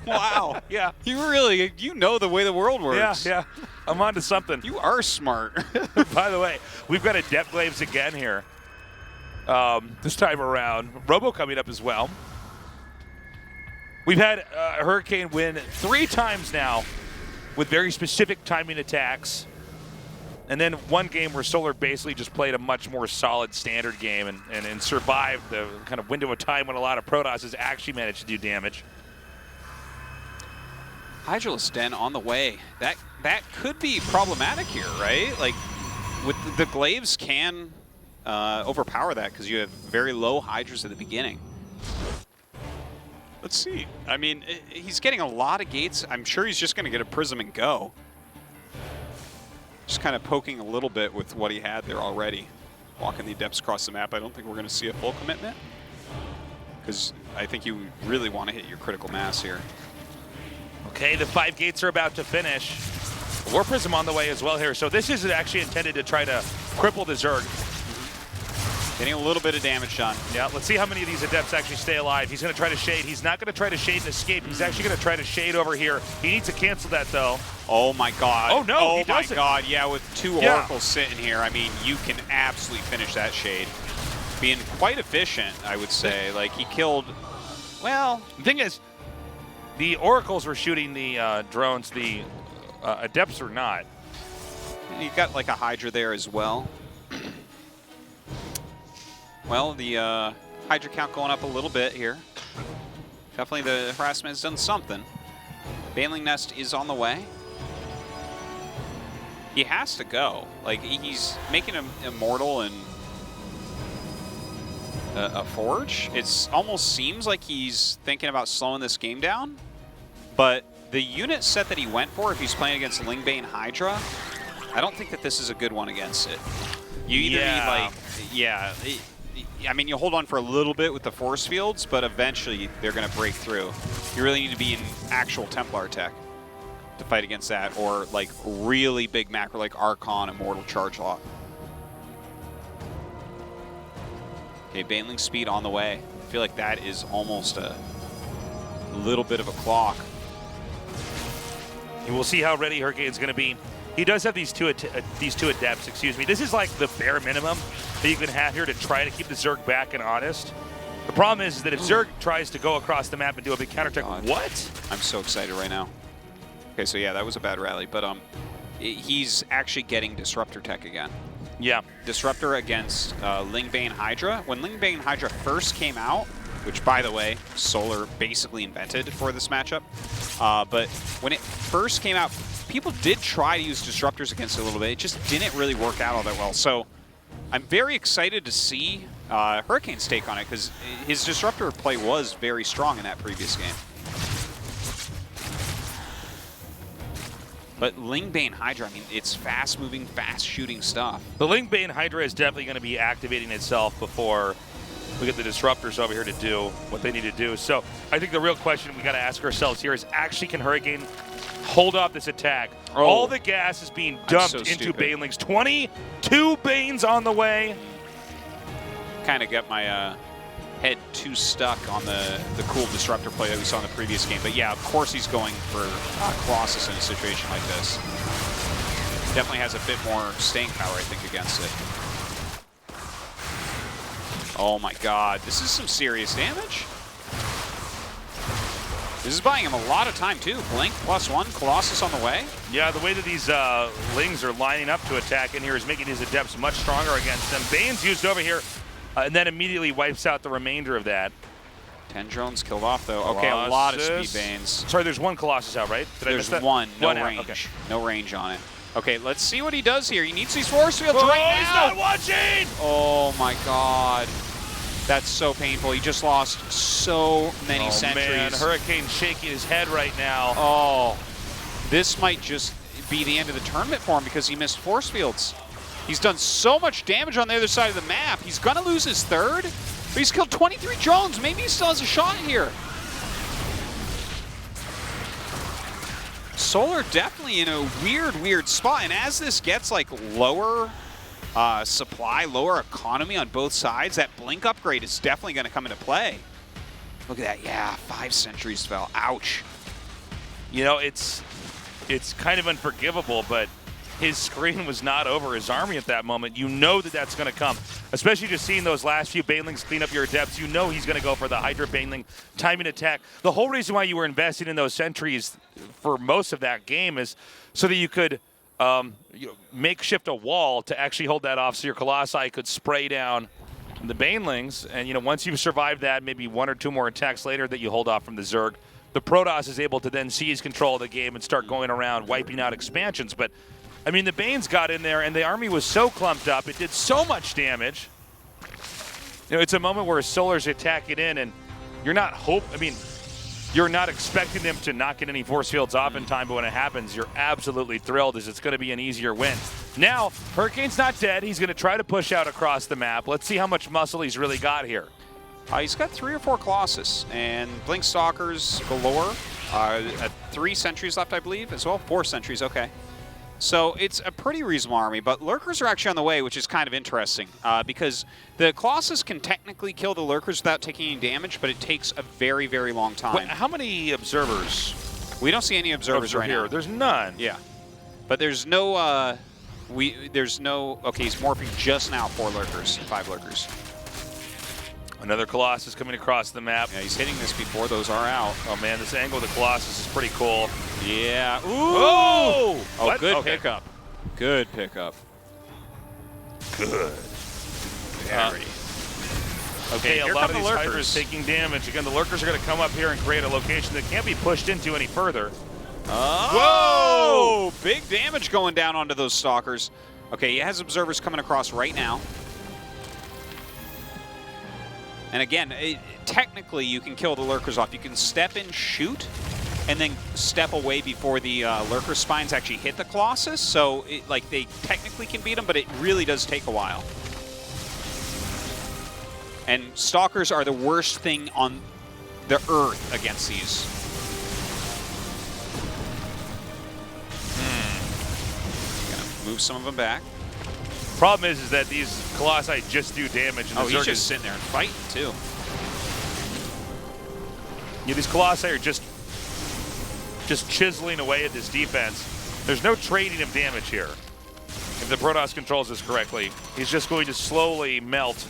S4: Wow.
S3: Yeah.
S4: You really, you know the way the world works.
S3: Yeah. I'm on to something.
S4: You are smart.
S3: By the way, we've got a Depth Glaives again here. This time around. Robo coming up as well. We've had Hurricane win 3 times now with very specific timing attacks. And then one game where Solar basically just played a much more solid standard game and survived the kind of window of time when a lot of Protosses actually managed to do damage.
S4: Hydralisk Den on the way. That could be problematic here, right? Like, with the glaives can overpower that because you have very low Hydras at the beginning. Let's see. I mean, he's getting a lot of gates. I'm sure he's just going to get a Prism and go. Just kind of poking a little bit with what he had there already. Walking the Adepts across the map. I don't think we're going to see a full commitment. Because I think you really want to hit your critical mass here.
S3: Okay, the 5 gates are about to finish. War Prism on the way as well here. So this is actually intended to try to cripple the Zerg.
S4: Getting a little bit of damage done.
S3: Yeah, let's see how many of these Adepts actually stay alive. He's going to try to shade. He's not going to try to shade and escape. He's actually going to try to shade over here. He needs to cancel that, though.
S4: Oh, my God.
S3: Oh, no,
S4: Oh,
S3: he
S4: my
S3: doesn't.
S4: God. Yeah, with 2 Oracles sitting here, I mean, you can absolutely finish that shade. Being quite efficient, I would say. Like, he killed, well...
S3: The thing is, the Oracles were shooting the drones. The Adepts were not.
S4: You got, like, a Hydra there as well. Well, the Hydra count going up a little bit here. Definitely the harassment has done something. Baneling Nest is on the way. He has to go. Like, he's making him immortal and a Forge. It almost seems like he's thinking about slowing this game down. But the unit set that he went for, if he's playing against Lingbane Hydra, I don't think that this is a good one against it. You either need, like, yeah. I mean, you hold on for a little bit with the force fields, but eventually they're going to break through. You really need to be in actual Templar tech to fight against that, or like really big macro like Archon, Immortal Charge Lock. Okay, Baneling speed on the way. I feel like that is almost a little bit of a clock.
S3: And we'll see how ready Hurricane's going to be. He does have these two Adepts, excuse me. This is like the bare minimum that you can have here to try to keep the Zerg back and honest. The problem is that if Zerg tries to go across the map and do a big counterattack, what?
S4: I'm so excited right now. Okay, so yeah, that was a bad rally, but he's actually getting Disruptor tech again.
S3: Yeah.
S4: Disruptor against Lingbane Hydra. When Lingbane Hydra first came out, which, by the way, Solar basically invented for this matchup, but when it first came out, people did try to use Disruptors against it a little bit. It just didn't really work out all that well. So I'm very excited to see Hurricane's take on it, because his Disruptor play was very strong in that previous game. But Lingbane Hydra, I mean, it's fast-moving, fast-shooting stuff.
S3: The Lingbane Hydra is definitely going to be activating itself before we get the Disruptors over here to do what they need to do. So I think the real question we got to ask ourselves here is, actually, can Hurricane hold off this attack?
S4: Oh.
S3: All the gas is being dumped into Banelings. 22 Banes on the way.
S4: Kind of got my head too stuck on the cool Disruptor play that we saw in the previous game. But yeah, of course he's going for Colossus in a situation like this. Definitely has a bit more staying power, I think, against it. Oh my God, this is some serious damage. This is buying him a lot of time too. Blink +1, Colossus on the way.
S3: Yeah, the way that these Lings are lining up to attack in here is making his Adepts much stronger against them. Bane's used over here, and then immediately wipes out the remainder of that.
S4: 10 drones killed off though. Okay, a lot of speed Banes.
S3: Sorry, there's one Colossus out, right? Did I miss that?
S4: There's one, no range.
S3: Okay.
S4: No range on it. Okay, let's see what he does here. He needs these force fields
S3: right
S4: now.
S3: He's not watching!
S4: Oh my God. That's so painful. He just lost so many sentries.
S3: Man, Hurricane shaking his head right now.
S4: Oh, this might just be the end of the tournament for him because he missed force fields. He's done so much damage on the other side of the map. He's going to lose his third, but he's killed 23 drones. Maybe he still has a shot here. Solar definitely in a weird spot. And as this gets like lower supply, lower economy on both sides, that blink upgrade is definitely going to come into play. Look at that. Yeah, 5 sentries fell. Ouch.
S3: You know, it's kind of unforgivable, but his screen was not over his army at that moment. You know that that's going to come, especially just seeing those last few Banelings clean up your Adepts. You know he's going to go for the Hydra Baneling timing attack. The whole reason why you were investing in those sentries for most of that game is so that you could makeshift a wall to actually hold that off, so your Colossi could spray down the Banelings. And you know, once you've survived that, maybe 1 or 2 more attacks later that you hold off from the Zerg, the Protoss is able to then seize control of the game and start going around wiping out expansions. But I mean, the Banes got in there, and the army was so clumped up. It did so much damage. You know, it's a moment where Solar's attacking in, and you're not you're not expecting them to not get any force fields off in time, but when it happens, you're absolutely thrilled as it's going to be an easier win. Now, Hurricane's not dead. He's going to try to push out across the map. Let's see how much muscle he's really got here.
S4: He's got 3 or 4 Colossus, and Blink Stalkers galore. 3 sentries left, I believe, as well. 4 sentries, okay. So it's a pretty reasonable army, but Lurkers are actually on the way, which is kind of interesting, because the Colossus can technically kill the Lurkers without taking any damage, but it takes a very, very long time.
S3: Wait, how many observers?
S4: We don't see any observers right
S3: here.
S4: now.
S3: There's none.
S4: Yeah, but there's no, okay, he's morphing just now 4 Lurkers, 5 Lurkers.
S3: Another Colossus coming across the map.
S4: Yeah, he's hitting this before those are out.
S3: Oh man, this angle of the Colossus is pretty cool.
S4: Yeah. Ooh!
S3: Oh!
S4: Oh, good pickup. Good pickup.
S3: Good. Very. Okay, a lot of these Hydras taking damage. Again, the Lurkers are going to come up here and create a location that can't be pushed into any further.
S4: Oh! Whoa! Big damage going down onto those Stalkers. Okay, he has observers coming across right now. And again, technically you can kill the Lurkers off. You can step in, shoot, and then step away before the Lurker spines actually hit the Colossus. So they technically can beat them, but it really does take a while. And Stalkers are the worst thing on the Earth against these. Gonna move some of them back.
S3: Problem is that these Colossi just do damage. And
S4: he's just sitting there and fighting, too.
S3: Yeah, these Colossi are just chiseling away at this defense. There's no trading of damage here. If the Protoss controls this correctly, he's just going to slowly melt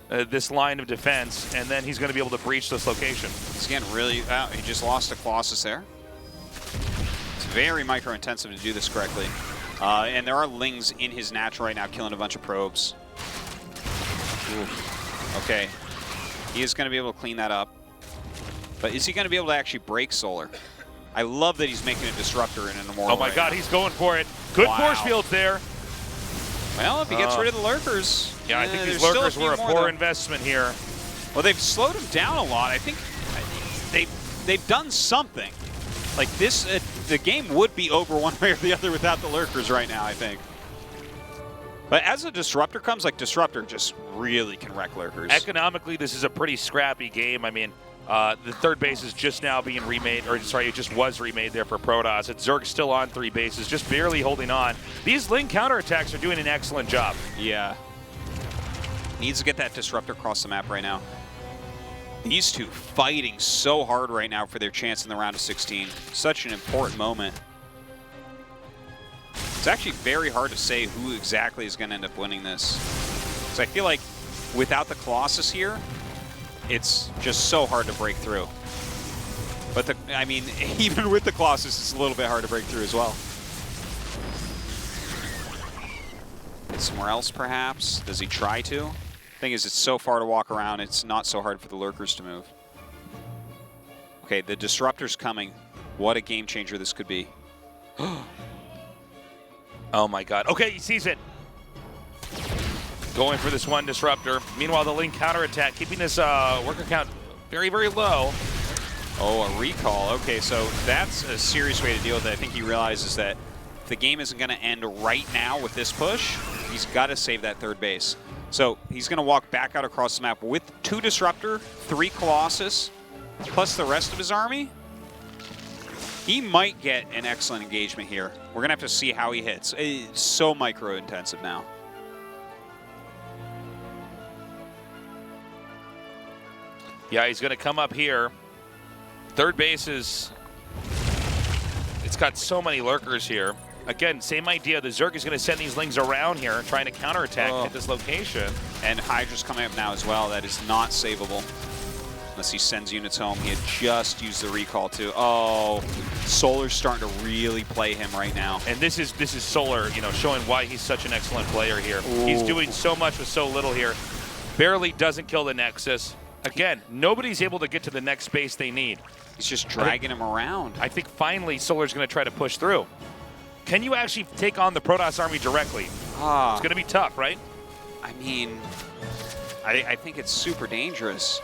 S3: this line of defense, and then he's going to be able to breach this location.
S4: He's getting really... he just lost a Colossus there. It's very micro-intensive to do this correctly. And there are Lings in his natural right now, killing a bunch of probes. Oof. Okay. He is going to be able to clean that up. But is he going to be able to actually break Solar? I love that he's making a disruptor in an immortal.
S3: Oh my God, he's going for it. Good force fields there.
S4: Well, if he gets rid of the Lurkers.
S3: Yeah, I think these Lurkers were a poor investment here.
S4: Well, they've slowed him down a lot. I think they've done something. Like this, the game would be over one way or the other without the Lurkers right now, I think. But as a Disruptor comes, like Disruptor just really can wreck Lurkers.
S3: Economically, this is a pretty scrappy game. I mean, the third base is just now being remade, or sorry, it just was remade there for Protoss. It's Zerg still on 3 bases, just barely holding on. These Ling counterattacks are doing an excellent job.
S4: Yeah. Needs to get that Disruptor across the map right now. These two fighting so hard right now for their chance in the round of 16. Such an important moment. It's actually very hard to say who exactly is going to end up winning this. So I feel like without the Colossus here, it's just so hard to break through. But I mean, even with the Colossus, it's a little bit hard to break through as well. Somewhere else, perhaps? Does he try to? Thing is, it's so far to walk around, it's not so hard for the Lurkers to move. Okay, the Disruptor's coming. What a game changer this could be.
S3: Oh my God. Okay, he sees it. Going for this one Disruptor. Meanwhile, the Ling counterattack, keeping this worker count very, very low.
S4: Oh, a recall. Okay, so that's a serious way to deal with it. I think he realizes that if the game isn't going to end right now with this push, he's got to save that third base. So he's going to walk back out across the map with 2 Disruptor, 3 Colossus, plus the rest of his army. He might get an excellent engagement here. We're going to have to see how he hits. It's so micro-intensive now.
S3: Yeah, he's going to come up here. Third base is... It's got so many Lurkers here. Again, same idea. The Zerg is going to send these Lings around here, trying to counterattack at this location.
S4: And Hydra's coming up now as well. That is not savable. Unless he sends units home. He had just used the recall too. Oh, Solar's starting to really play him right now.
S3: And this is Solar, you know, showing why he's such an excellent player here. Ooh. He's doing so much with so little here. Barely doesn't kill the Nexus. Again, nobody's able to get to the next space they need.
S4: He's just dragging him around.
S3: I think finally Solar's going to try to push through. Can you actually take on the Protoss army directly? It's going to be tough, right?
S4: I mean, I think it's super dangerous.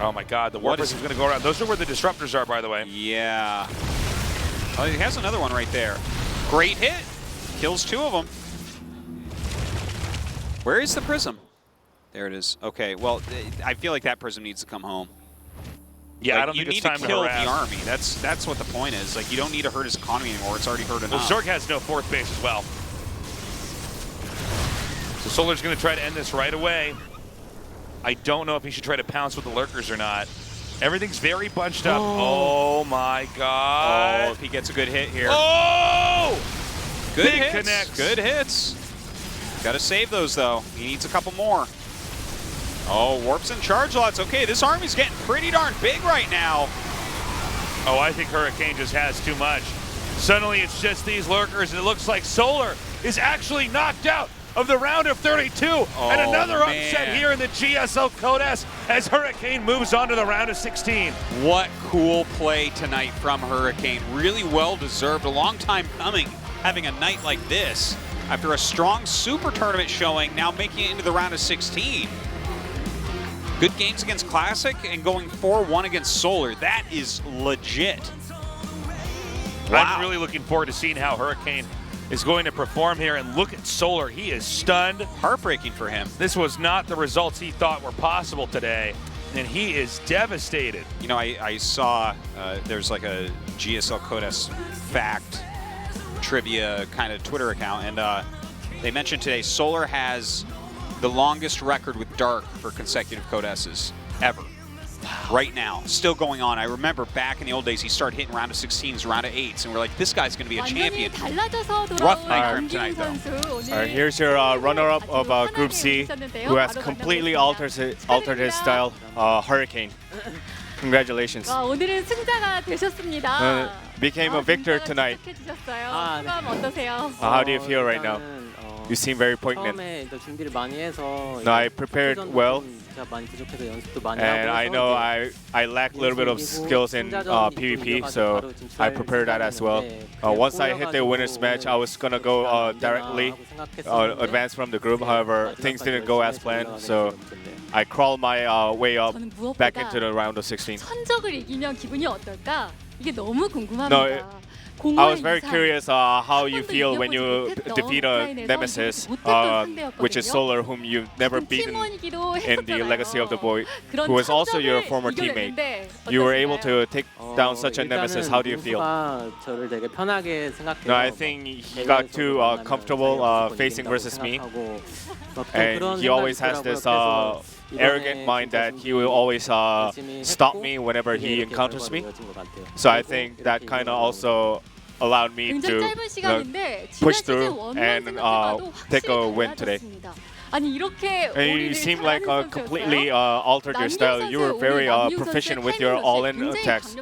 S3: Oh my God, the Warp is going to go around. Those are where the disruptors are, by the way.
S4: Yeah. Oh, he has another one right there. Great hit. Kills 2 of them. Where is the Prism? There it is. Okay, well, I feel like that Prism needs to come home.
S3: Yeah,
S4: like,
S3: I don't think it's time
S4: to kill
S3: to harass
S4: the army. That's what the point is. Like, you don't need to hurt his economy anymore. It's already hurt enough.
S3: Well, Zerg has no 4th base as well. So Solar's going to try to end this right away. I don't know if he should try to pounce with the lurkers or not. Everything's very bunched up. Oh my God.
S4: Oh, if he gets a good hit here.
S3: Oh!
S4: Good
S3: Big
S4: hits.
S3: connects.
S4: Good hits. Got to save those, though. He needs a couple more. Oh, warps and charge lots. Okay, this army's getting pretty darn big right now.
S3: Oh, I think Hurricane just has too much. Suddenly it's just these lurkers, and it looks like Solar is actually knocked out of the round of 32. And another upset here in the GSL Codes as Hurricane moves on to the round of 16.
S4: What cool play tonight from Hurricane. Really well deserved. A long time coming, having a night like this. After a strong super tournament showing, now making it into the round of 16. Good games against Classic and going 4-1 against Solar. That is legit. Wow.
S3: I'm really looking forward to seeing how Hurricane is going to perform here. And look at Solar. He is stunned.
S4: Heartbreaking for him.
S3: This was not the results he thought were possible today. And he is devastated.
S4: You know, I saw there's like a GSL Codes fact trivia kind of Twitter account. And they mentioned today Solar has the longest record with Dark for consecutive Codeses ever. Right now, still going on. I remember back in the old days, he started hitting round of 16s, round of 8s, and we're like, this guy's going to be a champion. Rough night for him tonight, though.
S5: All right, here's your runner-up of Group C, who has completely altered his style, Hurricane. Congratulations.
S6: 오늘은 승자가 되셨습니다.
S5: Became a victor tonight.
S6: 소감 어떠세요?
S5: How do you feel right now? You seem very poignant.
S7: 준비를 많이 해서
S5: No, I prepared well.
S7: 제가 많이 부족해서 연습도 많이
S5: And I know
S7: 하고
S5: I lack a little bit of skills in PvP, so I prepared that as well. Once I hit the winner's match, I was gonna go directly advance from the group. However, things didn't go as planned, so I crawled my way up back into the round of 16.
S6: 천적을 이기면 기분이 어떨까? 이게 너무 궁금합니다.
S5: No, I was very curious how you feel when you defeat a nemesis, which is Solar, whom you've never beaten in the Legacy of the Void, who is also your former teammate. You were able to take down such a nemesis. How do you feel?
S7: 저를 되게 편하게 생각해요.
S5: No, I think he got too comfortable facing versus me, and he always has this arrogant mind that he will always stop me whenever he encounters me. So I think that kind of also allowed me to push through and take a win today. And you seem like completely altered your style. You were very proficient with your all-in attacks.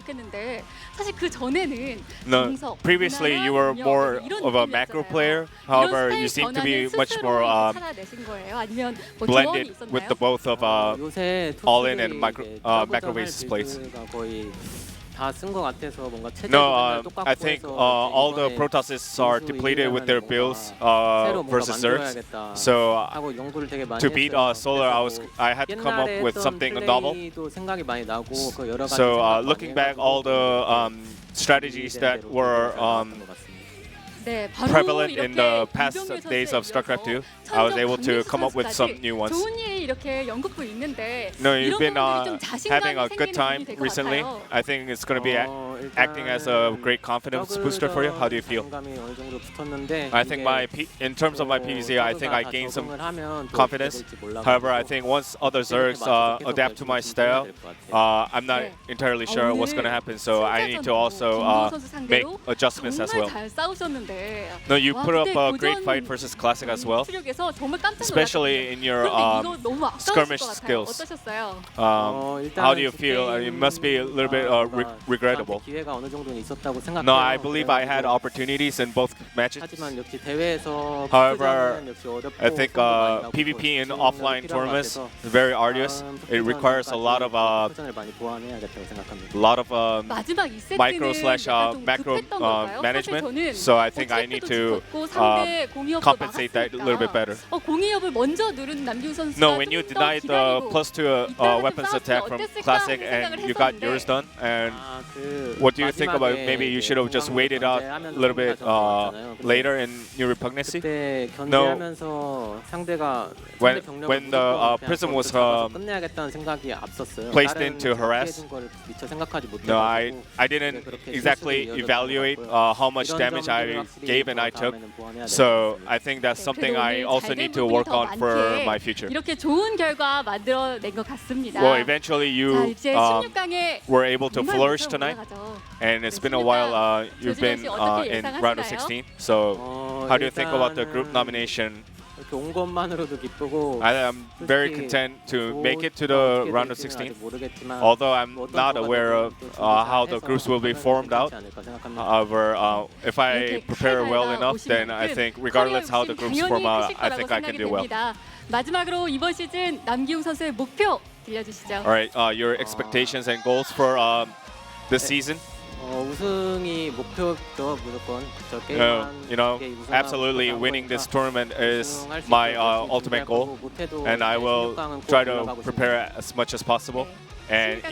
S5: No, previously you were more of a macro player. However, you seem to be much more blended with the both of all-in and macro-based plays. No, I think all the Protosses are depleted with their builds versus Zergs. So to beat Solar, I had to come up with something novel. So looking back, all the strategies that were prevalent in the past days of StarCraft 2, I was able to come up with some new ones. No, you've been having a good time recently. I think it's going to be acting as a great confidence booster for you. How do you feel? I think in terms of my PvZ, I think I gained some confidence. However, I think once other Zergs adapt to my style, I'm not entirely sure what's going to happen. So I need to also make adjustments as well. No, you put up a great fight versus Classic as well, especially in your
S6: 너무 아까우실
S5: skirmish
S6: 것 같아요.
S5: skills.
S6: 어떠셨어요?
S5: How do you feel? It must be a little bit regrettable.
S7: 기회가 어느 정도는 있었다고 생각해요.
S5: No, I believe I had opportunities in both matches.
S7: 하지만 역시 대회에서
S5: However,
S7: 픽스전은 역시 어렵고
S5: I think PvP in offline tournaments is very arduous. It requires a lot of
S7: 픽스전을 많이 보완해야겠다고 생각합니다.
S6: 마지막 2세트는
S5: micro slash macro management. So I think I need to compensate that a little bit better.
S6: 공이업을 먼저 누른 남규 선수가
S5: No, when you denied the +2 weapons attack from Classic and you got yours done, and what do you think about maybe you should have just waited out a little bit later in your repugnancy?
S7: 그때 견제하면서 상대가
S5: when the Prism was
S7: 끝내야겠다는 생각이 앞섰어요.
S5: placed in to harass.
S7: 미처 생각하지
S5: No,
S7: 못해가지고
S5: I didn't exactly evaluate how much damage I gave and I took. So I think that's something I also need to work on for my future.
S6: 이렇게 좋은 결과 만들어낸 것 같습니다.
S5: Well, eventually
S6: 자,
S5: you
S6: 이제 16강에
S5: were able to flourish tonight, and it's been a while. You've been in round of 16. So how do you think about the group nomination?
S7: 이렇게 온 것만으로도 기쁘고
S5: I'm very content to make it to the round of 16. Although I'm not aware of how the groups will be formed out. However, if I prepare well enough, then I think regardless how the groups form out, I think I can do well.
S6: 마지막으로 이번 시즌 남기웅 선수의 목표 들려주시죠.
S5: All right, your expectations and goals for this season?
S7: 우승이 목표죠, 무조건.
S5: Absolutely winning this tournament is my ultimate goal, and I will try to prepare as much as possible. And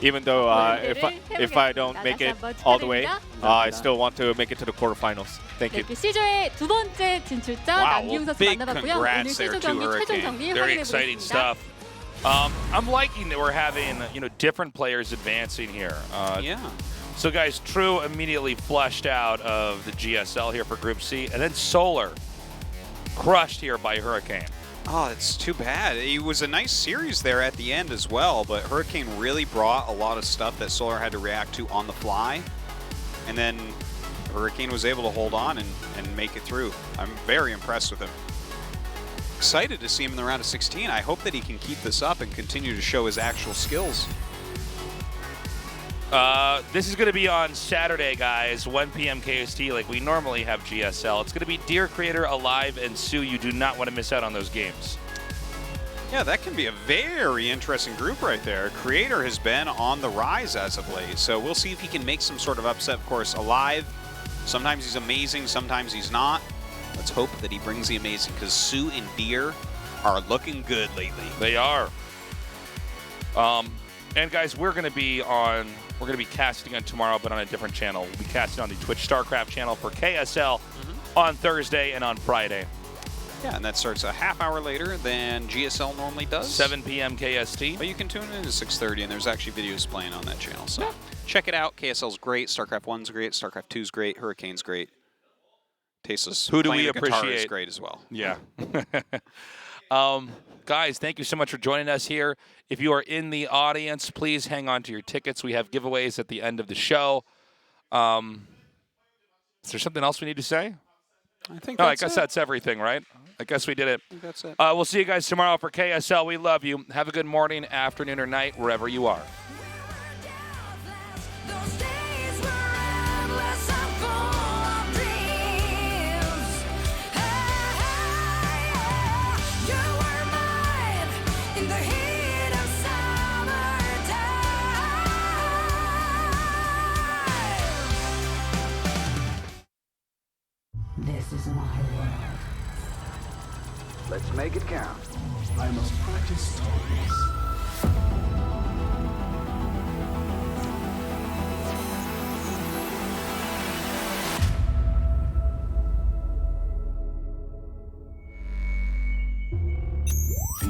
S5: even though if I don't make it all the way, I still want to make it to the quarterfinals. Thank you.
S6: C조의 두 번째 진출자 남기웅 선수
S4: big
S6: 만나봤고요. 오늘
S4: congrats there
S6: C조
S4: to
S6: 경기 최종
S4: Hurricane.
S6: 정리
S3: Very
S6: 확인해
S3: exciting
S6: 보겠습니다.
S3: stuff. I'm liking that we're having different players advancing here.
S4: Yeah.
S3: So guys, True immediately flushed out of the GSL here for Group C, and then Solar crushed here by Hurricane.
S4: Oh, it's too bad. It was a nice series there at the end as well, but Hurricane really brought a lot of stuff that Solar had to react to on the fly. And then Hurricane was able to hold on and make it through. I'm very impressed with him. Excited to see him in the round of 16. I hope that he can keep this up and continue to show his actual skills.
S3: This is going to be on Saturday, guys, 1 p.m. KST, like we normally have GSL. It's going to be Dear Creator, Alive, and Sue. You do not want to miss out on those games.
S4: Yeah, that can be a very interesting group right there. Creator has been on the rise as of late, so we'll see if he can make some sort of upset. Of course, Alive, sometimes he's amazing, sometimes he's not. Let's hope that he brings the amazing, because Sue and Deer are looking good lately.
S3: They are. And guys, we're going to be casting on tomorrow, but on a different channel. We'll be casting on the Twitch StarCraft channel for KSL on Thursday and on Friday.
S4: Yeah, and that starts a half hour later than GSL normally does.
S3: 7 p.m. KST.
S4: But you can tune in at 6:30, and there's actually videos playing on that channel. So check it out. KSL's great. StarCraft 1's great. StarCraft 2's great. Hurricane's great. Tasteless.
S3: Who do
S4: playing
S3: we
S4: the guitar
S3: appreciate?
S4: is great as well.
S3: Yeah. Guys, thank you so much for joining us here. If you are in the audience, please hang on to your tickets. We have giveaways at the end of the show. Is there something else we need to say? I guess that's everything, right? I guess we did it.
S4: I think that's it.
S3: We'll see you guys tomorrow for KSL. We love you. Have a good morning, afternoon, or night, wherever you are.
S2: Those days were endless and full of dreams. Hey, you were mine in the heat of summertime.
S8: This is my world.
S1: Let's make it count.
S8: I must practice stories.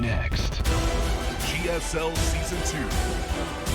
S9: Next, GSL Season 2.